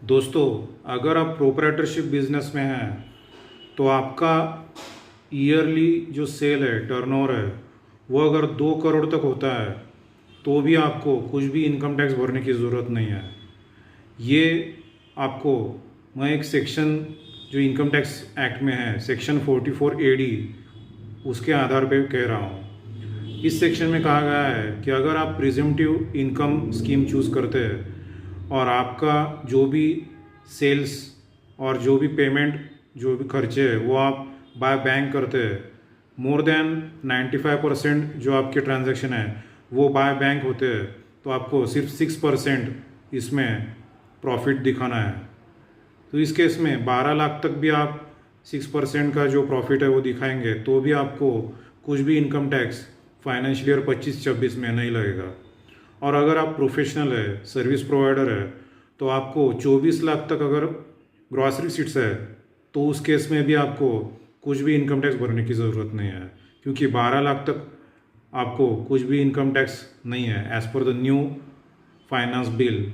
दोस्तों, अगर आप प्रोप्राइटरशिप बिजनेस में हैं तो आपका ईयरली जो सेल है, टर्नओवर है, वो अगर 2 करोड़ तक होता है तो भी आपको कुछ भी इनकम टैक्स भरने की ज़रूरत नहीं है। ये आपको मैं एक सेक्शन जो इनकम टैक्स एक्ट में है, सेक्शन 44AD, उसके आधार पे कह रहा हूँ। इस सेक्शन में कहा गया है कि अगर आप प्रिजम्पटिव इनकम स्कीम चूज़ करते हैं और आपका जो भी सेल्स और जो भी पेमेंट, जो भी खर्चे है वो आप बाय बैंक करते हैं, मोर देन 95% जो आपके ट्रांजैक्शन है वो बाय बैंक होते हैं, तो आपको सिर्फ 6% इसमें प्रॉफिट दिखाना है। तो इस केस में 12 लाख तक भी आप 6% का जो प्रॉफिट है वो दिखाएंगे तो भी आपको कुछ भी इनकम टैक्स फाइनेंशियल ईयर 25-26 में नहीं लगेगा। और अगर आप प्रोफेशनल है, सर्विस प्रोवाइडर है, तो आपको 24 लाख तक अगर ग्रॉस रिसीट्स है तो उस केस में भी आपको कुछ भी इनकम टैक्स भरने की ज़रूरत नहीं है, क्योंकि 12 लाख तक आपको कुछ भी इनकम टैक्स नहीं है as per the new finance bill.